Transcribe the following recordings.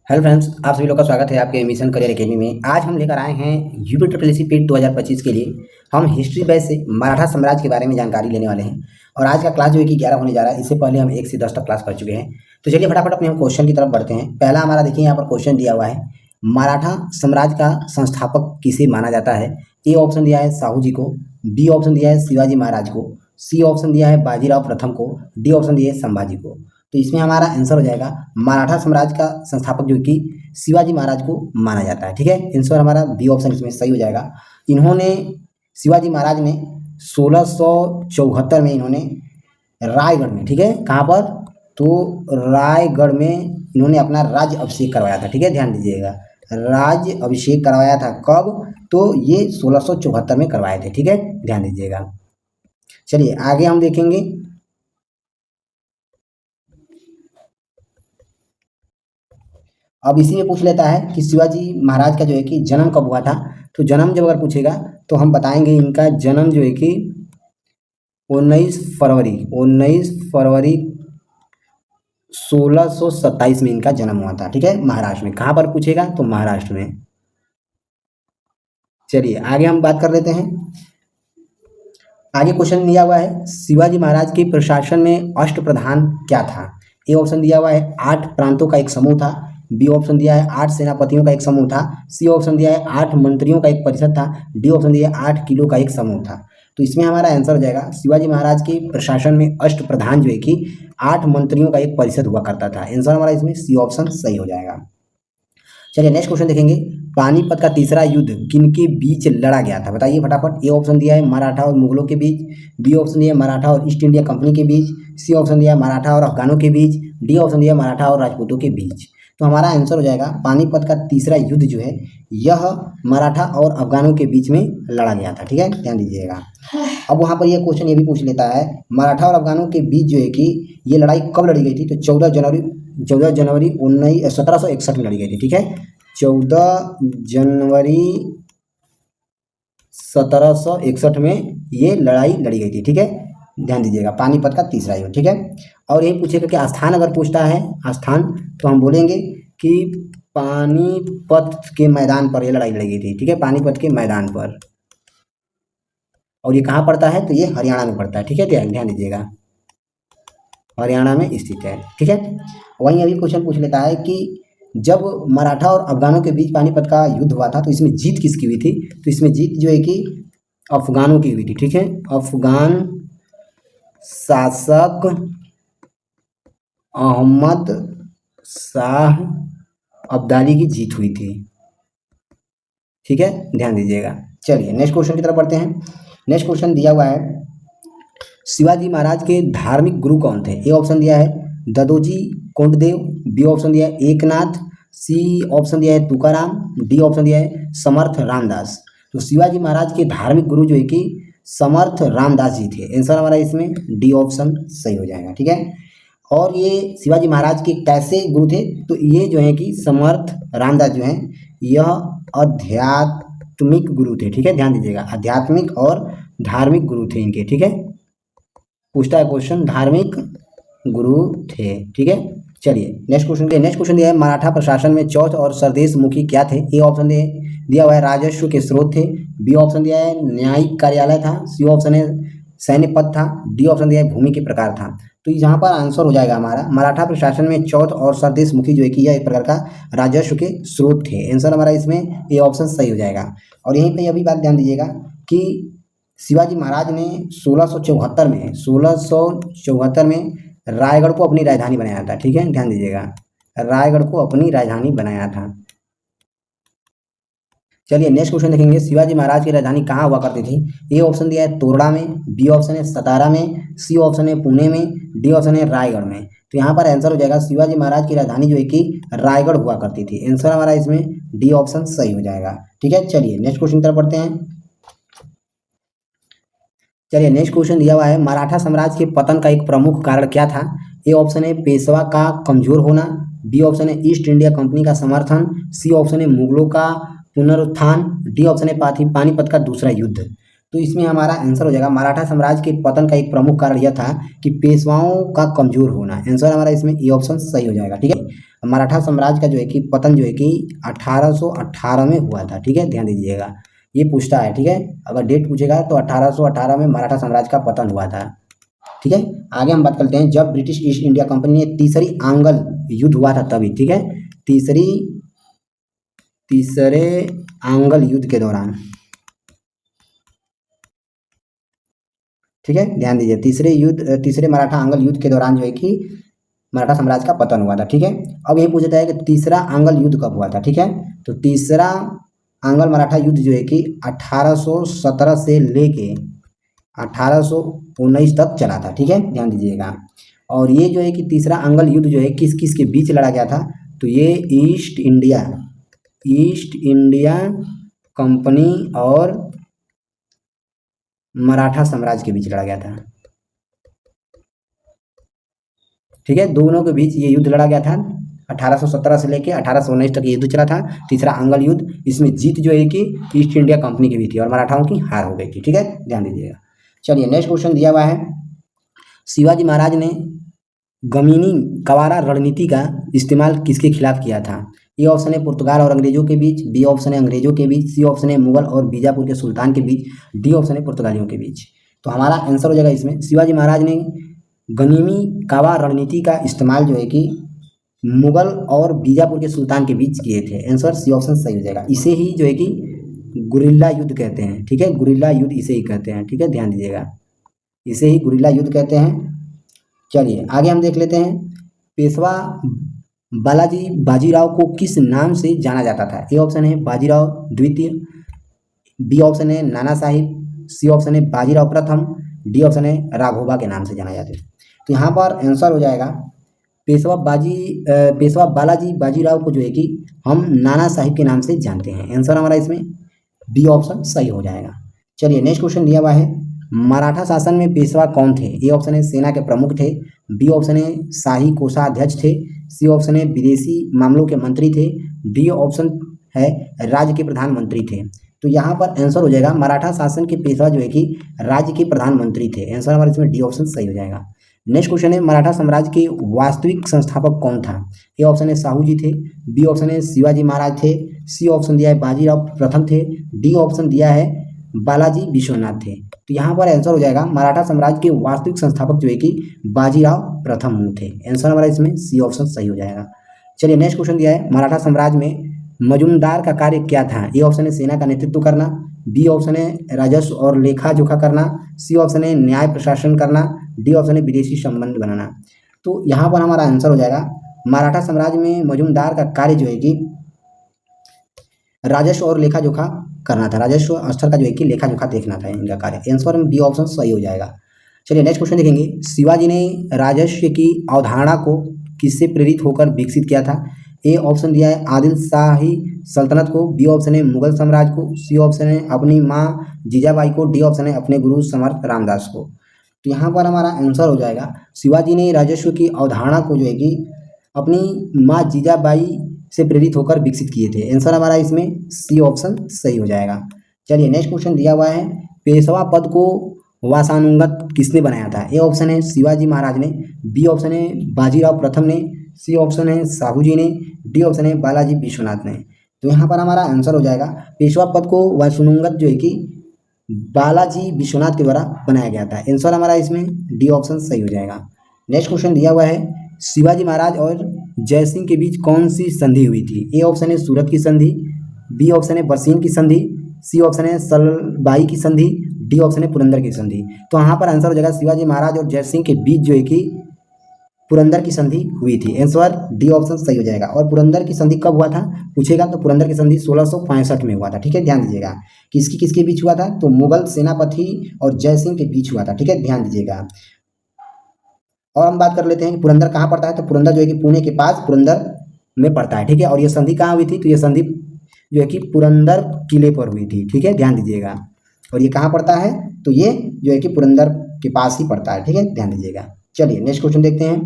Hello friends, आप सभी लोग का स्वागत है आपके मिशन करियर एकेडमी में। आज हम लेकर आए हैं यूपी ट्रिपल एस सी पीट 2025 के लिए। हम हिस्ट्री बैच से मराठा साम्राज्य के बारे में जानकारी लेने वाले हैं और आज का क्लास जो है कि 11 होने जा रहा है। इससे पहले हम 1 से 10 तक क्लास कर चुके हैं। तो चलिए फटाफट अपने हम क्वेश्चन की तरफ बढ़ते हैं। पहला हमारा देखिए यहाँ पर क्वेश्चन दिया हुआ है, मराठा साम्राज्य का संस्थापक किसे माना जाता है। ए ऑप्शन दिया है साहू जी को, बी ऑप्शन दिया है शिवाजी महाराज को, सी ऑप्शन दिया है बाजीराव प्रथम को, डी ऑप्शन दिया है संभाजी को। तो इसमें हमारा आंसर हो जाएगा मराठा साम्राज्य का संस्थापक जो कि शिवाजी महाराज को माना जाता है। ठीक है, आंसर हमारा बी ऑप्शन इसमें सही हो जाएगा। इन्होंने शिवाजी महाराज ने 1674 में इन्होंने रायगढ़ में, ठीक है, कहाँ पर, तो रायगढ़ में इन्होंने अपना राज्य अभिषेक करवाया था। ठीक है, ध्यान दीजिएगा, राज्य अभिषेक करवाया था कब, तो ये 1674 में करवाए थे। ठीक है, ध्यान दीजिएगा। चलिए आगे हम देखेंगे। अब इसी में पूछ लेता है कि शिवाजी महाराज का जो है कि जन्म कब हुआ था। तो जन्म जब अगर पूछेगा तो हम बताएंगे इनका जन्म जो है कि 19 फरवरी 1627 में इनका जन्म हुआ था। ठीक है, महाराष्ट्र में। कहाँ पर पूछेगा तो महाराष्ट्र में। चलिए आगे हम बात कर लेते हैं। आगे क्वेश्चन दिया हुआ है, शिवाजी महाराज के प्रशासन में अष्टप्रधान क्या था। ए ऑप्शन दिया हुआ है 8 प्रांतों का एक समूह था, बी ऑप्शन दिया है 8 सेनापतियों का एक समूह था, सी ऑप्शन दिया है 8 मंत्रियों का एक परिषद था, डी ऑप्शन दिया है 8 किलो का एक समूह था। तो इसमें हमारा आंसर हो जाएगा शिवाजी महाराज के प्रशासन में अष्टप्रधान जो है कि 8 मंत्रियों का एक परिषद हुआ करता था। आंसर हमारा इसमें सी ऑप्शन सही हो जाएगा। चलिए नेक्स्ट क्वेश्चन देखेंगे, पानीपत का तीसरा युद्ध किनके बीच लड़ा गया था, बताइए फटाफट। ए ऑप्शन दिया है मराठा और मुगलों के बीच, बी ऑप्शन दिया है मराठा और ईस्ट इंडिया कंपनी के बीच, सी ऑप्शन दिया है मराठा और अफगानों के बीच, डी ऑप्शन दिया है मराठा और राजपूतों के बीच। तो हमारा आंसर हो जाएगा पानीपत का तीसरा युद्ध जो है यह मराठा और अफगानों के बीच में लड़ा गया था। ठीक है, ध्यान दीजिएगा। अब वहाँ पर यह क्वेश्चन ये भी पूछ लेता है, मराठा और अफगानों के बीच जो है कि ये लड़ाई कब लड़ी गई थी। तो 14 जनवरी 1761 में लड़ी गई थी। ठीक है, 14 जनवरी 1761 में ये लड़ाई लड़ी गई थी। ठीक है, ध्यान दीजिएगा, पानीपत का तीसरा युद्ध। ठीक है, और यही पूछेगा कि स्थान अगर पूछता है स्थान, तो हम बोलेंगे कि पानीपत के मैदान पर ये लड़ाई लड़ी गई थी। ठीक है, पानीपत के मैदान पर। और ये कहाँ पड़ता है, तो ये हरियाणा में पड़ता है। ठीक है, ध्यान दीजिएगा, हरियाणा में स्थित है। ठीक है, वहीं अभी क्वेश्चन पूछ लेता है कि जब मराठा और अफगानों के बीच पानीपत का युद्ध हुआ था तो इसमें जीत किसकी हुई थी। तो इसमें जीत जो है कि अफगानों की हुई थी। ठीक है, अफगान शासक अहमद शाह अब्दाली की जीत हुई थी। ठीक है, ध्यान दीजिएगा। चलिए नेक्स्ट क्वेश्चन की तरफ बढ़ते हैं। नेक्स्ट क्वेश्चन दिया हुआ है, शिवाजी महाराज के धार्मिक गुरु कौन थे। ए ऑप्शन दिया है ददोजी कोंडदेव, बी ऑप्शन दिया है एकनाथ, सी ऑप्शन दिया है तुकाराम, डी ऑप्शन दिया है समर्थ रामदास। तो शिवाजी महाराज के धार्मिक गुरु जो है कि समर्थ रामदास जी थे। आंसर हमारा इसमें डी ऑप्शन सही हो जाएगा। ठीक है, और ये शिवाजी महाराज के कैसे गुरु थे, तो ये जो है कि समर्थ रामदास जो हैं यह आध्यात्मिक गुरु थे। ठीक है, ध्यान दीजिएगा, आध्यात्मिक और धार्मिक गुरु थे इनके। ठीक है, पूछता है क्वेश्चन, धार्मिक गुरु थे। ठीक है, चलिए नेक्स्ट क्वेश्चन दिया है, मराठा प्रशासन में चौथ और सरदेश मुखी क्या थे। ए ऑप्शन दिया हुआ है राजस्व के स्रोत थे, बी ऑप्शन दिया है न्यायिक कार्यालय था, सी ऑप्शन है सैन्य पद था, डी ऑप्शन दिया है भूमि के प्रकार था। तो यहाँ पर आंसर हो जाएगा हमारा मराठा प्रशासन में चौथ और सरदेश मुखी जो है कि यह एक प्रकार का राजस्व के स्रोत थे। आंसर हमारा इसमें ए ऑप्शन सही हो जाएगा। और यहीं पर अभी बात ध्यान दीजिएगा कि शिवाजी महाराज ने 1674 में रायगढ़ को अपनी राजधानी बनाया था। ठीक है, ध्यान दीजिएगा, रायगढ़ को अपनी राजधानी बनाया था। चलिए नेक्स्ट क्वेश्चन देखेंगे, शिवाजी महाराज की राजधानी कहाँ हुआ करती थी। ए ऑप्शन दिया है तोरड़ा में, बी ऑप्शन है सतारा में, सी ऑप्शन है पुणे में, डी ऑप्शन है रायगढ़ में। तो यहाँ पर आंसर हो जाएगा शिवाजी महाराज की राजधानी जो है कि रायगढ़ हुआ करती थी। आंसर हमारा इसमें डी ऑप्शन सही हो जाएगा। ठीक है, चलिए नेक्स्ट क्वेश्चन की तरफ बढ़ते हैं। चलिए नेक्स्ट क्वेश्चन दिया हुआ है, मराठा साम्राज्य के पतन का एक प्रमुख कारण क्या था। ए ऑप्शन है पेशवा का कमजोर होना, बी ऑप्शन है ईस्ट इंडिया कंपनी का समर्थन, सी ऑप्शन है मुगलों का पुनरुत्थान, डी ऑप्शन है पानीपत का दूसरा युद्ध। तो इसमें हमारा आंसर हो जाएगा मराठा साम्राज्य के पतन का एक प्रमुख कारण यह था कि पेशवाओं का कमजोर होना। आंसर हमारा इसमें ए ऑप्शन सही हो जाएगा। ठीक है, मराठा साम्राज्य का जो है कि पतन जो है कि 1818 में हुआ था। ठीक है, ध्यान दीजिएगा, ये पूछता है। ठीक है, अगर डेट पूछेगा तो 1818 में मराठा साम्राज्य का पतन हुआ था। ठीक है, आगे हम बात करते हैं जब ब्रिटिश ईस्ट इंडिया कंपनी ने तीसरी आंग्ल युद्ध हुआ था तभी। ठीक है, तीसरे आंग्ल युद्ध के दौरान। ठीक है, ध्यान दीजिए, तीसरे मराठा आंग्ल युद्ध के दौरान जो है कि मराठा साम्राज्य का पतन हुआ था। ठीक है, अब यही पूछा है कि तीसरा आंग्ल युद्ध कब हुआ था। ठीक है, तो तीसरा आंग्ल मराठा युद्ध जो है कि 1817 से लेके 1819 तक चला था। ठीक है, ध्यान दीजिएगा, और ये जो है कि तीसरा आंग्ल युद्ध जो है किस किस के बीच लड़ा गया था, तो ये ईस्ट इंडिया कंपनी और मराठा साम्राज्य के बीच लड़ा गया था। ठीक है, दोनों के बीच ये युद्ध लड़ा गया था। 1817 से लेके 1819 तक ये युद्ध चला था, तीसरा आंग्ल युद्ध। इसमें जीत जो है कि ईस्ट इंडिया कंपनी की भी थी और मराठाओं की हार हो गई थी। ठीक है, ध्यान दीजिएगा। चलिए नेक्स्ट क्वेश्चन दिया हुआ है, शिवाजी महाराज ने गमीनी कवारा रणनीति का इस्तेमाल किसके खिलाफ किया था। ए ऑप्शन है पुर्तगाल और अंग्रेजों के बीच, बी ऑप्शन है अंग्रेजों के बीच, सी ऑप्शन है मुगल और बीजापुर के सुल्तान के बीच, डी ऑप्शन है पुर्तगालियों के बीच। तो हमारा आंसर हो जाएगा इसमें शिवाजी महाराज ने गनीमी कावा रणनीति का इस्तेमाल जो है कि मुगल और बीजापुर के सुल्तान के बीच किए थे। आंसर सी ऑप्शन सही हो जाएगा। इसे ही जो है कि गुरिल्ला युद्ध कहते हैं। ठीक है, गुरिल्ला युद्ध इसे ही कहते हैं। ठीक है, ध्यान दीजिएगा, इसे ही गुरिल्ला युद्ध कहते हैं। चलिए आगे हम देख लेते हैं, पेशवा बालाजी बाजीराव को किस नाम से जाना जाता था। ए ऑप्शन है बाजीराव द्वितीय, बी ऑप्शन है नाना साहिब, सी ऑप्शन है बाजीराव प्रथम, डी ऑप्शन है राघोबा के नाम से जाना जाता है। तो यहाँ पर आंसर हो जाएगा पेशवा बालाजी बाजीराव को जो है कि हम नाना साहिब के नाम से जानते हैं। आंसर हमारा इसमें बी ऑप्शन सही हो जाएगा। चलिए नेक्स्ट क्वेश्चन दिया हुआ है, मराठा शासन में पेशवा कौन थे। ए ऑप्शन है सेना के प्रमुख थे, बी ऑप्शन है शाही कोषाध्यक्ष थे, सी ऑप्शन है विदेशी मामलों के मंत्री थे, डी ऑप्शन है राज्य के प्रधानमंत्री थे। तो यहाँ पर आंसर हो जाएगा मराठा शासन के पेशवा जो है कि राज्य के प्रधानमंत्री थे। आंसर हमारा इसमें डी ऑप्शन सही हो जाएगा। नेक्स्ट क्वेश्चन है, मराठा साम्राज्य के वास्तविक संस्थापक कौन था। ए ऑप्शन है साहू जी थे, बी ऑप्शन है शिवाजी महाराज थे, सी ऑप्शन दिया है बाजीराव प्रथम थे, डी ऑप्शन दिया है बालाजी विश्वनाथ थे। तो यहाँ पर आंसर हो जाएगा मराठा साम्राज्य के वास्तविक संस्थापक जो है कि बाजीराव प्रथम थे। आंसर हमारा इसमें सी ऑप्शन सही हो जाएगा। चलिए नेक्स्ट क्वेश्चन दिया है, मराठा साम्राज्य में मजूमदार का कार्य क्या था। ए ऑप्शन है सेना का नेतृत्व करना, बी ऑप्शन है राजस्व और लेखा जोखा करना, सी ऑप्शन है न्याय प्रशासन करना, डी ऑप्शन है विदेशी संबंध बनाना। तो यहाँ पर हमारा आंसर हो जाएगा मराठा साम्राज्य में मजूमदार का कार्य जो है कि राजस्व और लेखा जोखा करना था। राजस्व स्तर का जो है कि लेखा जोखा देखना था इनका कार्य। आंसर में बी ऑप्शन सही हो जाएगा। चलिए नेक्स्ट क्वेश्चन देखेंगे, शिवाजी ने राजस्व की अवधारणा को किससे प्रेरित होकर विकसित किया था। ए ऑप्शन दिया है आदिल शाही सल्तनत को, बी ऑप्शन है मुगल साम्राज्य को, सी ऑप्शन है अपनी माँ जीजाबाई को, डी ऑप्शन है अपने गुरु समर्थ रामदास को। तो यहाँ पर हमारा आंसर हो जाएगा शिवाजी ने राजस्व की अवधारणा को जो है कि अपनी माँ जीजाबाई से प्रेरित होकर विकसित किए थे। आंसर हमारा इसमें सी ऑप्शन सही हो जाएगा। चलिए नेक्स्ट क्वेश्चन दिया हुआ है, पेशवा पद को वासानुगत किसने बनाया था। ए ऑप्शन है शिवाजी महाराज ने, बी ऑप्शन है बाजीराव प्रथम ने, सी ऑप्शन है साहू जी ने, डी ऑप्शन है बालाजी विश्वनाथ ने। तो यहाँ पर हमारा आंसर हो जाएगा पेशवा पद को वासानुगत जो है कि बालाजी विश्वनाथ के द्वारा बनाया गया था। आंसर हमारा इसमें डी ऑप्शन सही हो जाएगा। नेक्स्ट क्वेश्चन दिया हुआ है, शिवाजी महाराज और जय सिंह के बीच कौन सी संधि हुई थी। ए ऑप्शन है सूरत की संधि, बी ऑप्शन है बरसीन की संधि, सी ऑप्शन है सलबाई की संधि, डी ऑप्शन है पुरंदर की संधि। तो यहाँ पर आंसर हो जाएगा शिवाजी महाराज और जय सिंह के बीच जो है कि पुरंदर की संधि हुई थी। आंसर डी ऑप्शन सही हो जाएगा। और पुरंदर की संधि कब हुआ था पूछेगा तो पुरंदर की संधि 1665 में हुआ था। ठीक है, ध्यान दीजिएगा, किसके बीच हुआ था, तो मुगल सेनापति और जय सिंह के बीच हुआ था। ठीक है, ध्यान दीजिएगा। और हम बात कर लेते हैं कि पुरंदर कहाँ पड़ता है, तो पुरंदर जो है कि पुणे के पास पुरंदर में पड़ता है। ठीक है, और ये संधि कहाँ हुई थी, तो ये संधि जो है कि पुरंदर किले पर हुई थी। ठीक है, ध्यान दीजिएगा। और ये कहाँ पड़ता है, तो ये जो है कि पुरंदर के पास ही पड़ता है। ठीक है, ध्यान दीजिएगा। चलिए नेक्स्ट क्वेश्चन देखते हैं।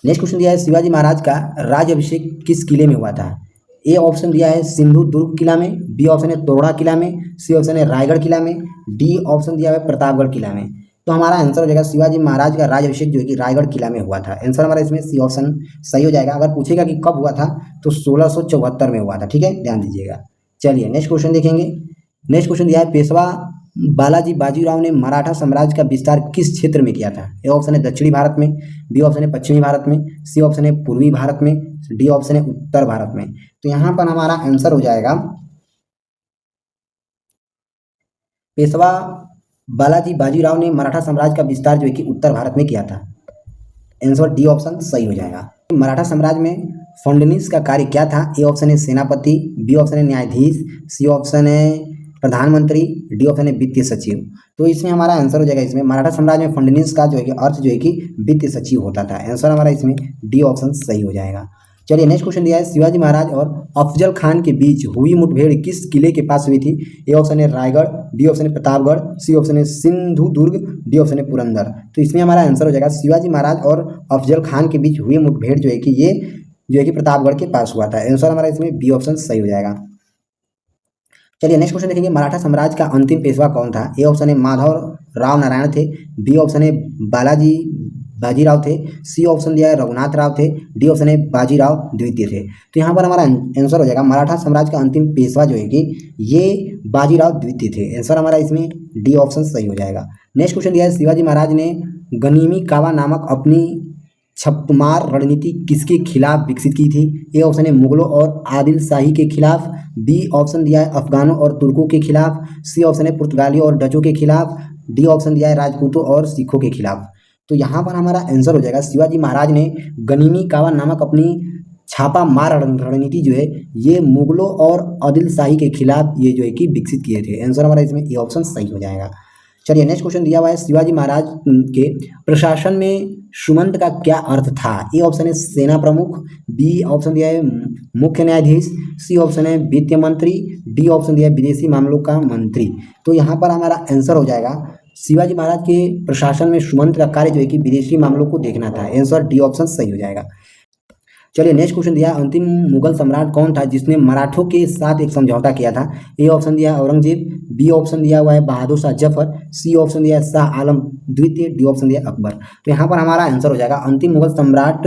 नेक्स्ट क्वेश्चन दिया है, शिवाजी महाराज का राज्याभिषेक किस किले में हुआ था। ए ऑप्शन दिया है सिंधु दुर्ग किला में, बी ऑप्शन है तोरड़ा किला में, सी ऑप्शन है रायगढ़ किला में, डी ऑप्शन दिया है प्रतापगढ़ किला में। तो हमारा आंसर हो जाएगा शिवाजी महाराज का राज्याभिषेक जो है कि रायगढ़ किला में हुआ था। आंसर हमारा इसमें सी ऑप्शन सही हो जाएगा। अगर पूछेगा कि कब हुआ था तो 1674 में हुआ था। ठीक है, ध्यान दीजिएगा। चलिए नेक्स्ट क्वेश्चन देखेंगे। नेक्स्ट क्वेश्चन दिया है, पेशवा बालाजी बाजीराव ने मराठा साम्राज्य का विस्तार किस क्षेत्र में किया था? ए ऑप्शन है दक्षिणी भारत में, बी ऑप्शन है पश्चिमी भारत में, सी ऑप्शन है पूर्वी भारत में, डी ऑप्शन है उत्तर भारत में। तो यहाँ पर हमारा आंसर हो जाएगा पेशवा बालाजी बाजीराव ने मराठा साम्राज्य का विस्तार जो है कि उत्तर भारत में किया था। आंसर डी ऑप्शन सही हो जाएगा। मराठा साम्राज्य में फडणवीस का कार्य क्या था? ए ऑप्शन है सेनापति, बी ऑप्शन है न्यायाधीश, सी ऑप्शन है प्रधानमंत्री, डी ऑप्शन है वित्तीय सचिव। तो इसमें हमारा आंसर हो जाएगा, इसमें मराठा साम्राज्य में फडणवीस का जो है कि अर्थ जो है कि वित्तीय सचिव होता था। आंसर हमारा इसमें डी ऑप्शन सही हो जाएगा। चलिए नेक्स्ट क्वेश्चन दिया है, शिवाजी महाराज और अफजल खान के बीच हुई मुठभेड़ किस किले के पास हुई थी? ए ऑप्शन है रायगढ़, बी ऑप्शन है प्रतापगढ़, सी ऑप्शन है सिंधुदुर्ग, डी ऑप्शन है पुरंदर। तो इसमें हमारा आंसर हो जाएगा शिवाजी महाराज और अफजल खान के बीच हुई मुठभेड़ जो है कि ये जो है कि प्रतापगढ़ के पास हुआ था। आंसर हमारा इसमें बी ऑप्शन सही हो जाएगा। चलिए नेक्स्ट क्वेश्चन देखेंगे, मराठा साम्राज्य का अंतिम पेशवा कौन था? ए ऑप्शन है माधव राव नारायण थे, बी ऑप्शन है बालाजी बाजीराव थे, सी ऑप्शन दिया है रघुनाथ राव थे, डी ऑप्शन है बाजीराव द्वितीय थे। तो यहाँ पर हमारा आंसर हो जाएगा मराठा साम्राज्य का अंतिम पेशवा जो है कि ये बाजीराव द्वितीय थे। आंसर हमारा इसमें डी ऑप्शन सही हो जाएगा। नेक्स्ट क्वेश्चन दिया है, शिवाजी महाराज ने गनीमी कावा नामक अपनी छप्पमार रणनीति किसके खिलाफ विकसित की थी? ए ऑप्शन है मुगलों और आदिल शाही के खिलाफ, बी ऑप्शन दिया है अफगानों और तुर्कों के खिलाफ, सी ऑप्शन है पुर्तगालियों और डचों के खिलाफ, डी ऑप्शन दिया है राजपूतों और सिखों के खिलाफ। तो यहाँ पर हमारा आंसर हो जाएगा शिवाजी महाराज ने गनीमी कावा नामक अपनी छापा मार रणनीति जो है ये मुगलों और आदिल शाही के खिलाफ ये जो है कि विकसित किए थे। आंसर हमारा इसमें ए ऑप्शन सही हो जाएगा। चलिए नेक्स्ट क्वेश्चन दिया हुआ है, शिवाजी महाराज के प्रशासन में सुमंत का क्या अर्थ था? ए ऑप्शन है सेना प्रमुख, बी ऑप्शन दिया है मुख्य न्यायाधीश, सी ऑप्शन है वित्त मंत्री, डी ऑप्शन दिया है विदेशी मामलों का मंत्री। तो यहाँ पर हमारा आंसर हो जाएगा शिवाजी महाराज के प्रशासन में सुमंत का कार्य जो है कि विदेशी मामलों को देखना था। आंसर डी ऑप्शन सही हो जाएगा। चलिए नेक्स्ट क्वेश्चन दिया, अंतिम मुगल सम्राट कौन था जिसने मराठों के साथ एक समझौता किया था? ए ऑप्शन दिया है औरंगजेब, बी ऑप्शन दिया हुआ है बहादुर शाह जफर, सी ऑप्शन दिया है शाह आलम द्वितीय, डी ऑप्शन दिया अकबर। तो यहाँ पर हमारा आंसर हो जाएगा अंतिम मुगल सम्राट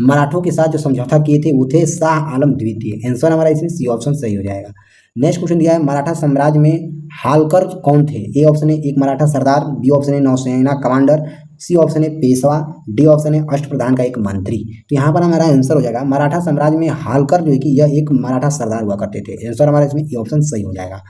मराठों के साथ जो समझौता किए थे वो थे शाह आलम द्वितीय। आंसर हमारा इसमें सी ऑप्शन सही हो जाएगा। नेक्स्ट क्वेश्चन दिया है, मराठा साम्राज्य में हालकर कौन थे? ए ऑप्शन है एक मराठा सरदार, बी ऑप्शन है नौसेना कमांडर, सी ऑप्शन है पेशवा, डी ऑप्शन है अष्टप्रधान का एक मंत्री। तो यहाँ पर हमारा आंसर हो जाएगा मराठा साम्राज्य में हालकर जो है कि यह एक मराठा सरदार हुआ करते थे। आंसर हमारा इसमें ए ऑप्शन सही हो जाएगा।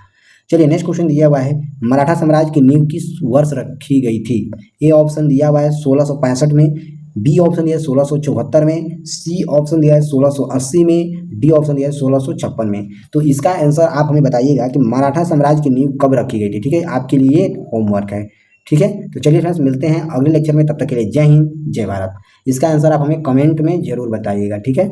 चलिए नेक्स्ट क्वेश्चन दिया हुआ है, मराठा साम्राज्य की नींव किस वर्ष रखी गई थी? ए ऑप्शन दिया हुआ है 1665 में, बी ऑप्शन दिया है 1674 में, सी ऑप्शन दिया है 1680 में, डी ऑप्शन दिया है 1656 में। तो इसका आंसर आप हमें बताइएगा कि मराठा साम्राज्य की नींव कब रखी गई थी। ठीक है, आपके लिए होमवर्क है। ठीक है, तो चलिए फ्रेंड्स मिलते हैं अगले लेक्चर में, तब तक के लिए जय हिंद जय भारत। इसका आंसर आप हमें कमेंट में जरूर बताइएगा। ठीक है।